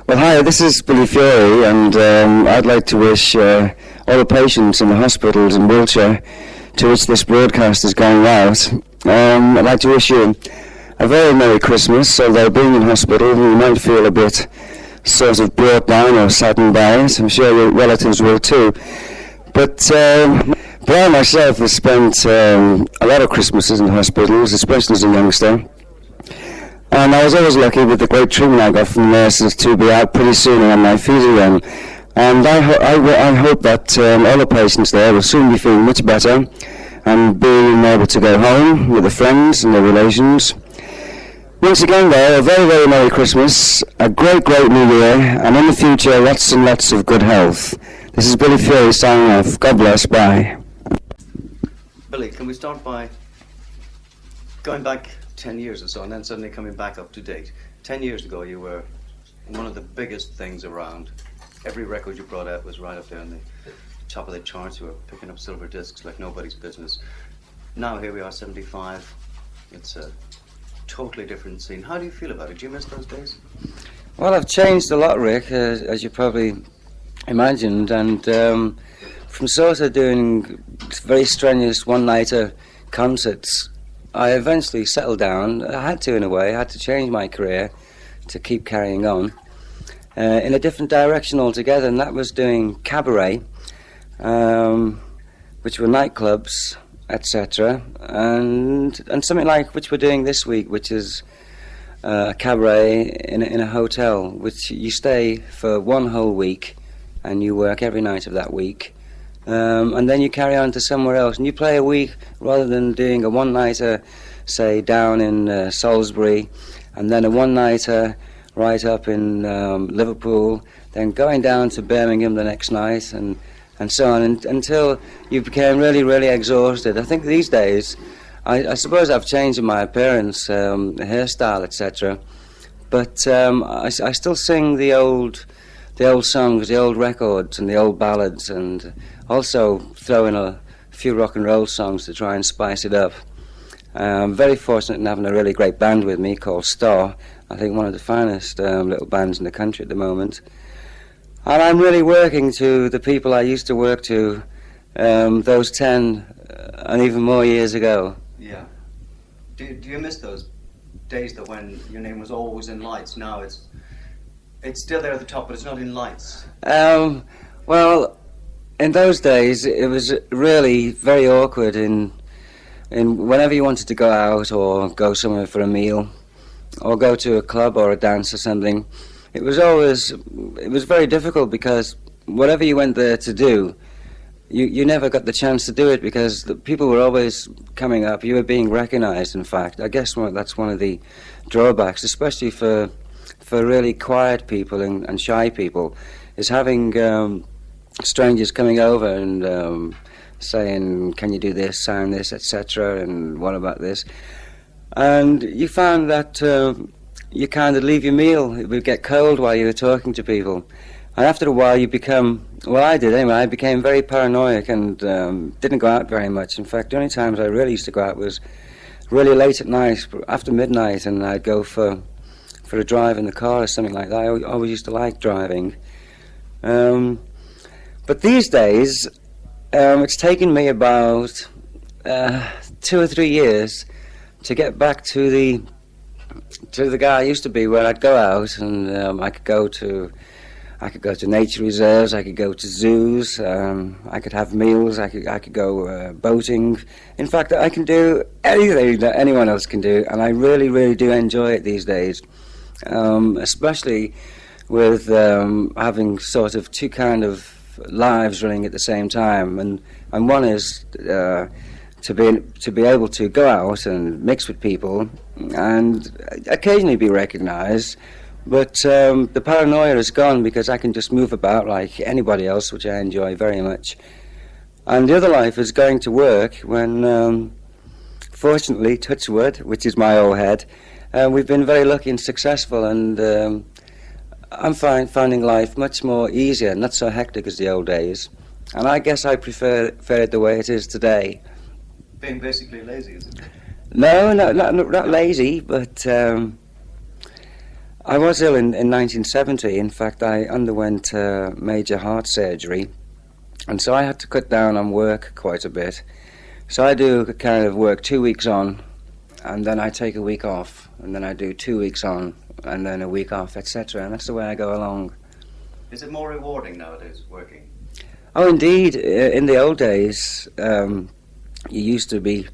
Well, hi, this is Billy Fury, and I'd like to wish all the patients in the hospitals in Wiltshire to which this broadcast is going out, I'd like to wish you a very Merry Christmas, although being in hospital you might feel a bit sort of brought down or saddened by it. I'm sure your relatives will too. But Brian myself has spent a lot of Christmases in hospitals, especially as a youngster. And I was always lucky with the great treatment I got from the nurses to be out pretty soon on my feet again. And I hope that all the patients there will soon be feeling much better and being able to go home with their friends and their relations. Once again, though, a very, very Merry Christmas, a great, great New Year, and in the future, lots and lots of good health. This is Billy Fury signing off. God bless. Bye. Billy, can we start by going back 10 years or so and then suddenly coming back up to date? 10 years ago, you were one of the biggest things around. Every record you brought out was right up there on the top of the charts. You were picking up silver discs like nobody's business. Now here we are, 75. It's a totally different scene. How do you feel about it? Do you miss those days? Well, I've changed a lot, Rick, as you probably imagined, and from sort of doing very strenuous one-nighter concerts, I eventually settled down. I had to, in a way. I had to change my career to keep carrying on in a different direction altogether, and that was doing cabaret, which were nightclubs, etc., and something like which we're doing this week, which is a cabaret in a hotel, which you stay for one whole week, and you work every night of that week, and then you carry on to somewhere else, and you play a week rather than doing a one-nighter, say, down in Salisbury, and then a one-nighter right up in Liverpool, then going down to Birmingham the next night, and so on, until you became really, really exhausted. I think these days, I suppose I've changed in my appearance, hairstyle, etc., but I still sing the old songs, the old records and the old ballads, and also throw in a few rock and roll songs to try and spice it up. I'm very fortunate in having a really great band with me called Star. I think one of the finest little bands in the country at the moment. And I'm really working to the people I used to work to those 10 and even more years ago. Yeah. Do you miss those days that when your name was always in lights? Now it's still there at the top, but it's not in lights. Well, in those days, it was really very awkward in whenever you wanted to go out or go somewhere for a meal or go to a club or a dance or something. It was very difficult because whatever you went there to do, you never got the chance to do it because the people were always coming up. You were being recognized, in fact. I guess that's one of the drawbacks, especially for really quiet people and shy people, is having strangers coming over and saying, can you do this, sign this, etc., and what about this? And you found that you kind of leave your meal. It would get cold while you were talking to people. And after a while you become, well, I did anyway, I became very paranoid and didn't go out very much. In fact, the only times I really used to go out was really late at night, after midnight, and I'd go for a drive in the car or something like that. I always used to like driving. But these days, it's taken me about 2 or 3 years to get back to the guy I used to be, where I'd go out and I could go to nature reserves, I could go to zoos, I could have meals, I could go boating. In fact, I can do anything that anyone else can do, and I really, really do enjoy it these days, especially with having sort of two kind of lives running at the same time, and one is to be able to go out and mix with people and occasionally be recognized, but the paranoia is gone because I can just move about like anybody else, which I enjoy very much. And the other life is going to work when, fortunately, touch wood, which is my old head, we've been very lucky and successful, and I'm finding life much more easier, not so hectic as the old days. And I guess I prefer it the way it is today. Being basically lazy, is it? No, not lazy, but I was ill in 1970. In fact, I underwent major heart surgery, and so I had to cut down on work quite a bit. So I do kind of work 2 weeks on, and then I take a week off, and then I do 2 weeks on, and then a week off, etc. And that's the way I go along. Is it more rewarding nowadays, working? Oh, indeed. In the old days, you used to be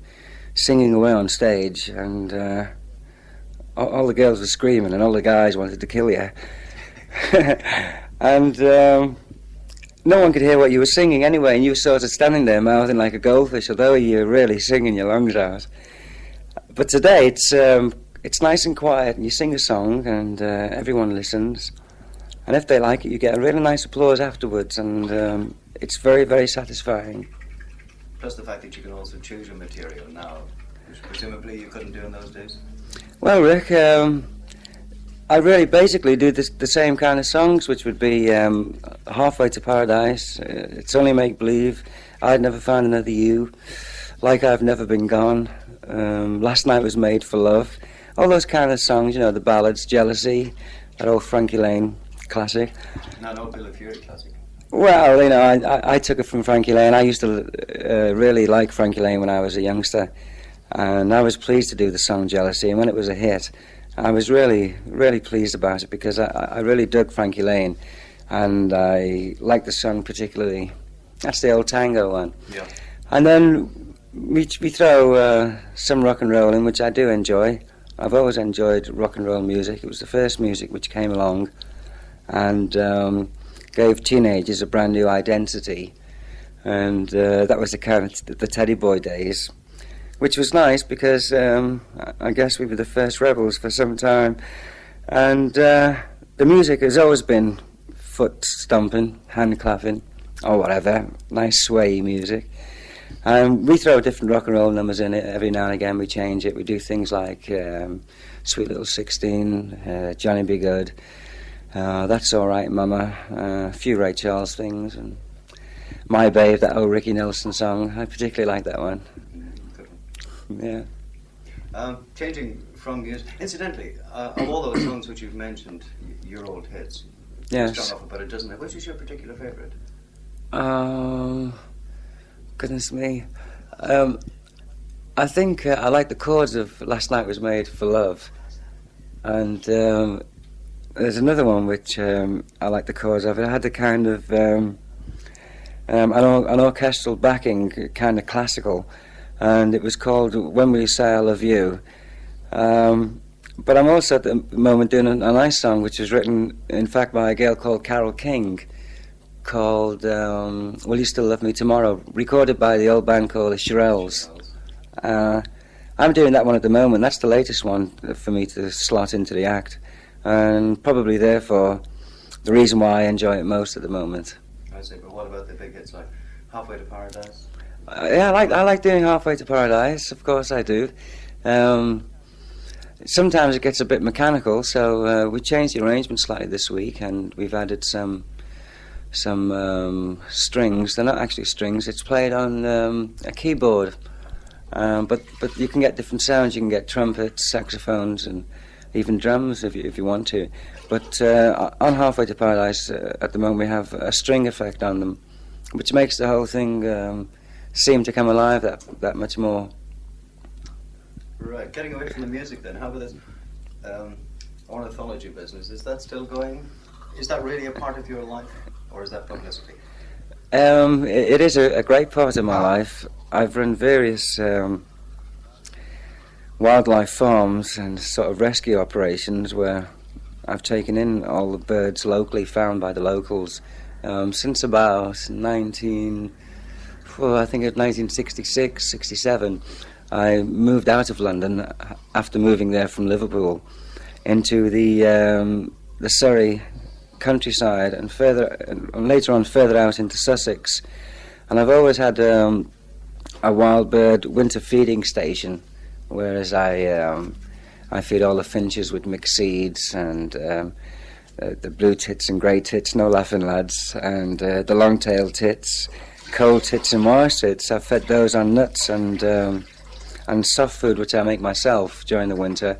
singing away on stage, and all the girls were screaming, and all the guys wanted to kill you. And no one could hear what you were singing anyway, and you were sort of standing there mouthing like a goldfish, although you're really singing your lungs out. But today, it's nice and quiet, and you sing a song, and everyone listens. And if they like it, you get a really nice applause afterwards, and it's very, very satisfying. Plus the fact that you can also choose your material now, which presumably you couldn't do in those days. Well, Rick, I really basically do the same kind of songs, which would be Halfway to Paradise, It's Only Make Believe, I'd Never Find Another You, Like I've Never Been Gone, Last Night Was Made for Love, all those kind of songs, you know, the ballads, Jealousy, that old Frankie Lane classic. Not old Bill of Fury classic. Well, you know, I took it from Frankie Lane. I used to really like Frankie Lane when I was a youngster, and I was pleased to do the song Jealousy, and when it was a hit, I was really, really pleased about it, because I really dug Frankie Lane, and I liked the song particularly. That's the old tango one. Yeah. And then we throw some rock and roll in, which I do enjoy. I've always enjoyed rock and roll music. It was the first music which came along and gave teenagers a brand new identity, and that was the kind of the Teddy Boy days, which was nice because I guess we were the first rebels for some time, and the music has always been foot stomping, hand clapping, or whatever, nice sway music. And we throw different rock and roll numbers in it every now and again. We change it. We do things like Sweet Little 16, Johnny Be Good, That's All Right Mama, a few Ray Charles things, and My Babe, that old Ricky Nelson song. I particularly like that one. Yeah. Changing from music, incidentally, of all those songs which you've mentioned, your old hits, Yes. strung off about a dozen, which is your particular favourite? Goodness me. I think I like the chords of Last Night Was Made for Love. And there's another one which I like the chords of. It had a kind of an orchestral backing, kind of classical, and it was called When Will You Say I Love You. But I'm also at the moment doing a nice song which was written, in fact, by a girl called Carole King, called Will You Still Love Me Tomorrow, recorded by the old band called the Shirelles. I'm doing that one at the moment. That's the latest one for me to slot into the act, and probably therefore the reason why I enjoy it most at the moment. I see, but what about the big hits like Halfway to Paradise? Yeah, I like doing Halfway to Paradise, of course I do. Sometimes it gets a bit mechanical, so we changed the arrangement slightly this week, and we've added some strings. They're not actually strings. It's played on a keyboard, but you can get different sounds. You can get trumpets, saxophones, and even drums if you want to. But on Halfway to Paradise, at the moment, we have a string effect on them, which makes the whole thing seem to come alive that much more. Right, getting away from the music then, how about this ornithology business? Is that still going? Is that really a part of your life, or is that publicity? It is a great part of my life. I've run various wildlife farms and sort of rescue operations where I've taken in all the birds locally found by the locals since about 1966, 67. I moved out of London after moving there from Liverpool into the Surrey countryside and later on further out into Sussex, and I've always had a wild bird winter feeding station, whereas I feed all the finches with mixed seeds and the blue tits and grey tits, no laughing lads, and the long-tailed tits, cold tits and marsh tits. I've fed those on nuts and soft food which I make myself during the winter.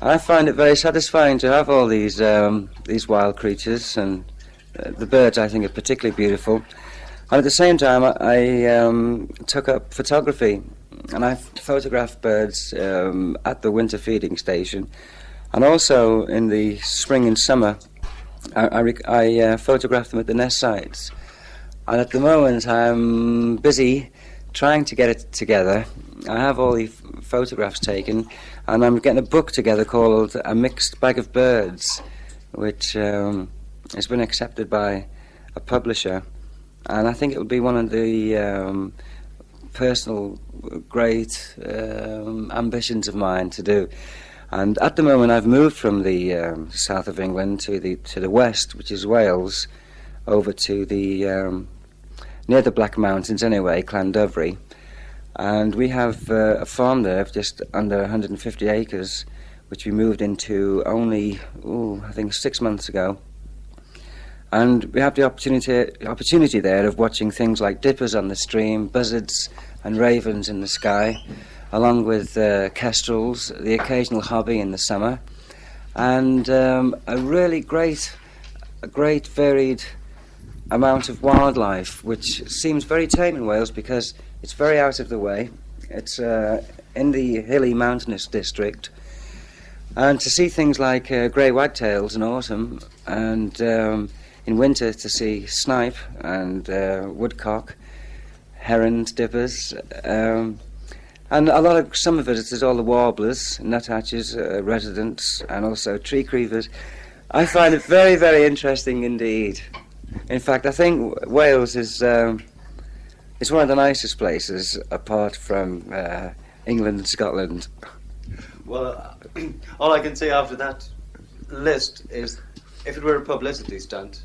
I find it very satisfying to have all these wild creatures, and the birds I think are particularly beautiful. And at the same time, I took up photography, and I photographed birds at the winter feeding station, and also in the spring and summer. I photographed them at the nest sites. And at the moment, I'm busy trying to get it together. I have all the photographs taken, and I'm getting a book together called A Mixed Bag of Birds, which has been accepted by a publisher. And I think it would be one of the personal great ambitions of mine to do. And at the moment, I've moved from the south of England to the west, which is Wales, over to the near the Black Mountains anyway, Llandovery. And we have a farm there of just under 150 acres, which we moved into only, I think 6 months ago. And we have the opportunity there of watching things like dippers on the stream, buzzards and ravens in the sky, along with kestrels, the occasional hobby in the summer, and a really great varied amount of wildlife, which seems very tame in Wales because it's very out of the way. It's in the hilly mountainous district, and to see things like grey wagtails in autumn, and in winter to see snipe and woodcock, herons, dippers, and some of it is all the warblers, nuthatches, residents, and also tree creepers. I find it very, very interesting indeed. In fact, I think Wales is one of the nicest places apart from England and Scotland. Well, all I can say after that list is, if it were a publicity stunt,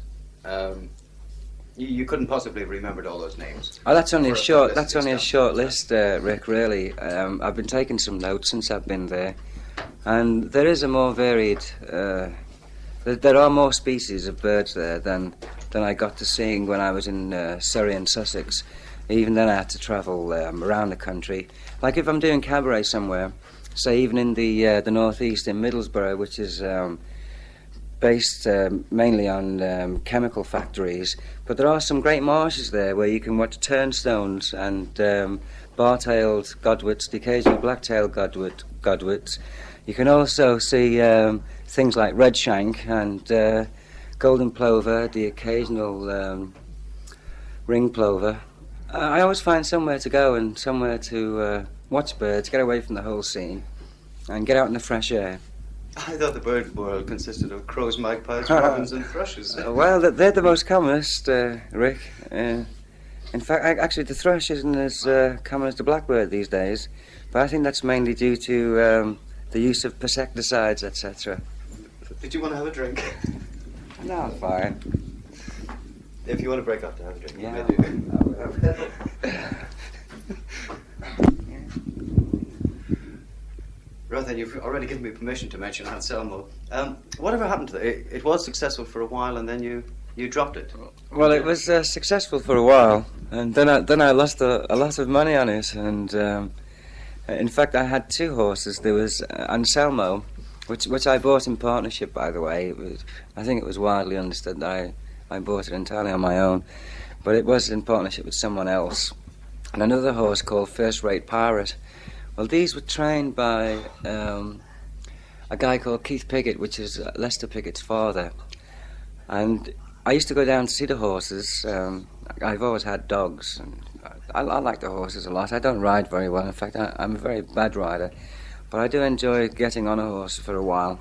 you couldn't possibly have remembered all those names. Oh, that's only a short list, Rick. Really, I've been taking some notes since I've been there, and there is a more varied. There are more species of birds there than I got to seeing when I was in Surrey and Sussex. Even then, I had to travel around the country. Like if I'm doing cabaret somewhere, say even in the northeast in Middlesbrough, which is based mainly on chemical factories, but there are some great marshes there where you can watch turnstones and bar-tailed godwits, the occasional black-tailed godwits. You can also see things like redshank and golden plover, the occasional ring plover. I always find somewhere to go and somewhere to watch birds, get away from the whole scene, and get out in the fresh air. I thought the bird world consisted of crows, magpies, robins, and thrushes. Well, they're the most commonest, Rick. In fact, actually, the thrush isn't as common as the blackbird these days, but I think that's mainly due to the use of insecticides, etc. Did you want to have a drink? No, fine. If you want to break up to have a drink, yeah. you may do. Right then, you've already given me permission to mention Anselmo. Whatever happened to that? It was successful for a while, and then you dropped it. Well, it was successful for a while, and then I lost a lot of money on it. And in fact, I had two horses. There was Anselmo, which I bought in partnership, by the way. I think it was widely understood that I bought it entirely on my own, but it was in partnership with someone else. And another horse called First Rate Pirate. Well, these were trained by a guy called Keith Piggott, which is Lester Piggott's father. And I used to go down to see the horses. I've always had dogs, and I like the horses a lot. I don't ride very well. In fact, I'm a very bad rider. But I do enjoy getting on a horse for a while.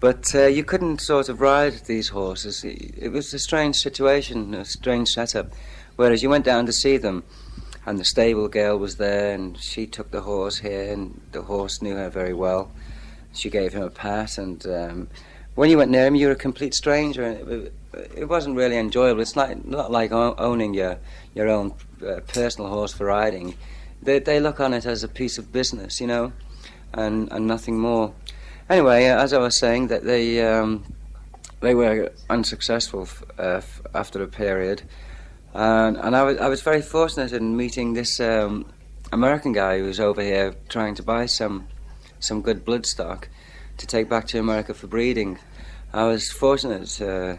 But you couldn't sort of ride these horses. It was a strange situation, a strange setup. Whereas you went down to see them, and the stable girl was there, and she took the horse here, and the horse knew her very well. She gave him a pat, and when you went near him, you were a complete stranger. It wasn't really enjoyable. It's not like owning your own personal horse for riding. They look on it as a piece of business, you know, and nothing more. Anyway, as I was saying, that they were unsuccessful after a period. And I was very fortunate in meeting this American guy who was over here trying to buy some some good bloodstock to take back to America for breeding. I was fortunate to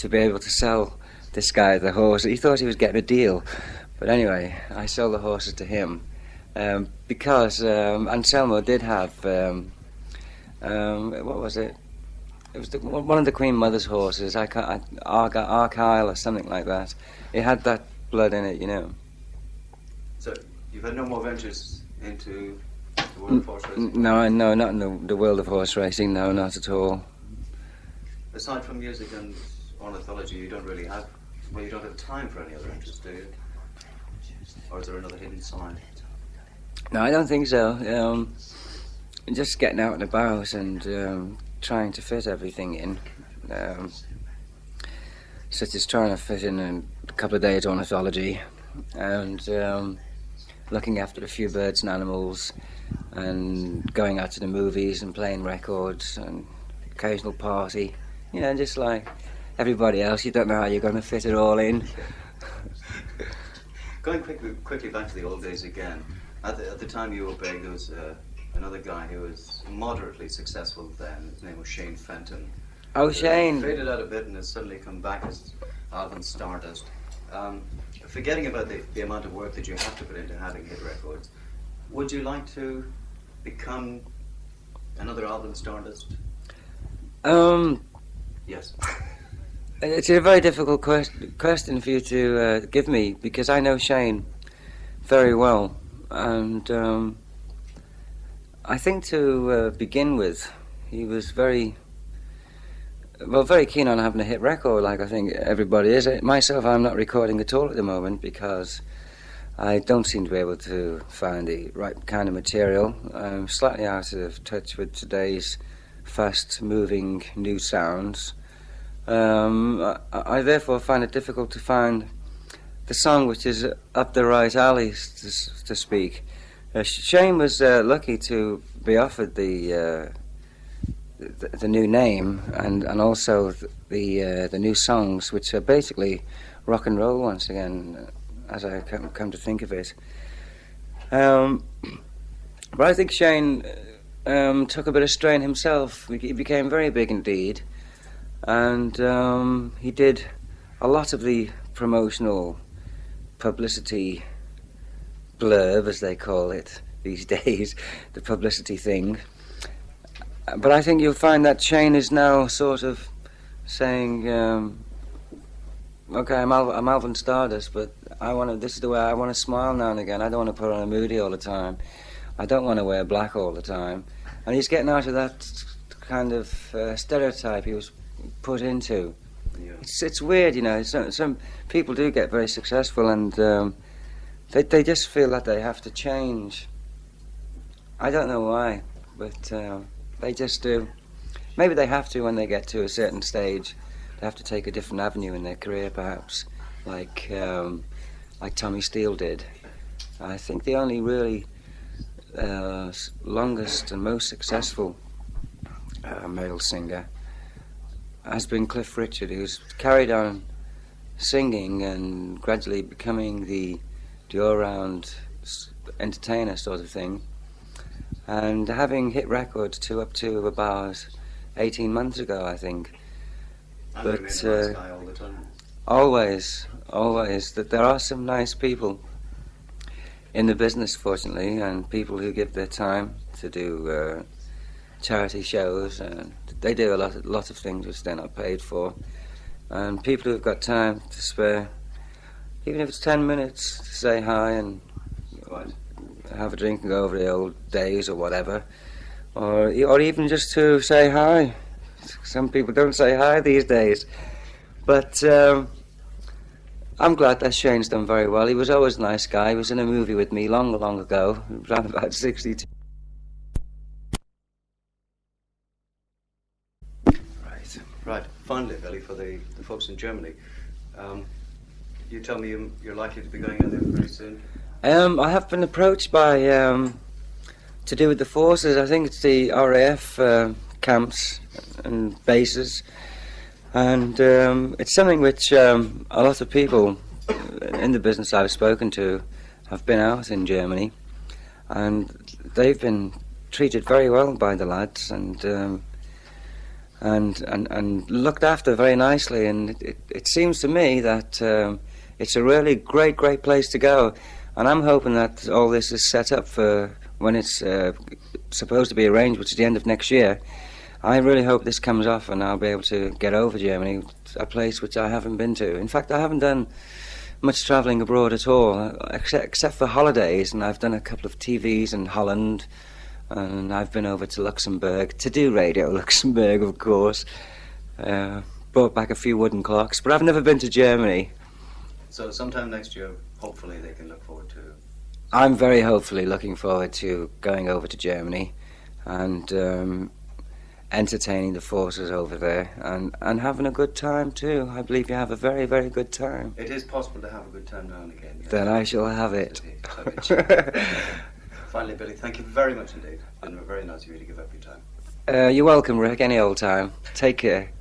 be able to sell this guy the horse. He thought he was getting a deal, but anyway, I sold the horses to him because Anselmo did have what was it? It was one of the Queen Mother's horses, Argyle or something like that. It had that blood in it, you know. So you've had no more ventures into the world of horse racing? No, not in the world of horse racing. No, not at all. Aside from music and ornithology, you don't really have. Well, you don't have time for any other interest, do you? Or is there another hidden side? No, I don't think so. Just getting out and about and trying to fit everything in, such as trying to fit in a couple of days ornithology and looking after a few birds and animals and going out to the movies and playing records and occasional party, you know, just like everybody else. You don't know how you're going to fit it all in. Going quickly back to the old days again, at the time you were big, there was another guy who was moderately successful then. His name was Shane Fenton. Oh, Shane. Faded out a bit and has suddenly come back as Alvin Stardust. Forgetting about the amount of work that you have to put into having hit records, would you like to become another Alvin Stardust? Yes. It's a very difficult question for you to give me, because I know Shane very well, and I think to begin with, he was very keen on having a hit record, like I think everybody is. Myself, I'm not recording at all at the moment because I don't seem to be able to find the right kind of material. I'm slightly out of touch with today's fast-moving new sounds. I therefore find it difficult to find the song which is up the right alley, to speak. Shane was lucky to be offered the new name and also the new songs, which are basically rock and roll once again, as I come to think of it. But I think Shane took a bit of strain himself. He became very big indeed, and he did a lot of the promotional publicity blurb, as they call it these days, the publicity thing. But I think you'll find that Shane is now sort of saying, okay, I'm Alvin Stardust, but this is the way I want to smile now and again. I don't want to put on a moody all the time. I don't want to wear black all the time. And he's getting out of that kind of stereotype he was put into. Yeah. It's weird, you know. Some people do get very successful and they just feel that they have to change. I don't know why, but they just do. Maybe they have to when they get to a certain stage. They have to take a different avenue in their career, perhaps, like Tommy Steele did. I think the only really longest and most successful male singer has been Cliff Richard, who's carried on singing and gradually becoming the all-round entertainer sort of thing, and having hit records up to about 18 months ago, I think. And but nice guy all the time. always that there are some nice people in the business, fortunately, and people who give their time to do charity shows, and they do a lot of things which they're not paid for, and people who've got time to spare, even if it's 10 minutes, to say hi and have a drink and go over the old days or whatever, or even just to say hi. Some people don't say hi these days, but I'm glad that Shane's done very well. He was always a nice guy. He was in a movie with me long ago, around about 62. Right. Finally, Billy, for the folks in Germany, you tell me you're likely to be going in there very soon? I have been approached by, to do with the forces. I think it's the RAF camps and bases, and it's something which a lot of people in the business I've spoken to have been out in Germany, and they've been treated very well by the lads, and looked after very nicely. And it seems to me that it's a really great place to go. And I'm hoping that all this is set up for when it's supposed to be arranged, which is the end of next year. I really hope this comes off and I'll be able to get over Germany, a place which I haven't been to. In fact, I haven't done much travelling abroad at all, except for holidays, and I've done a couple of TVs in Holland, and I've been over to Luxembourg to do Radio Luxembourg, of course. Brought back a few wooden clocks, but I've never been to Germany. So sometime next year, hopefully they can look forward to... I'm very hopefully looking forward to going over to Germany and entertaining the forces over there and having a good time too. I believe you have a very, very good time. It is possible to have a good time now and again. Yes. Then I shall have it. Finally, Billy, thank you very much indeed. It's been very nice of you to give up your time. You're welcome, Rick, any old time. Take care.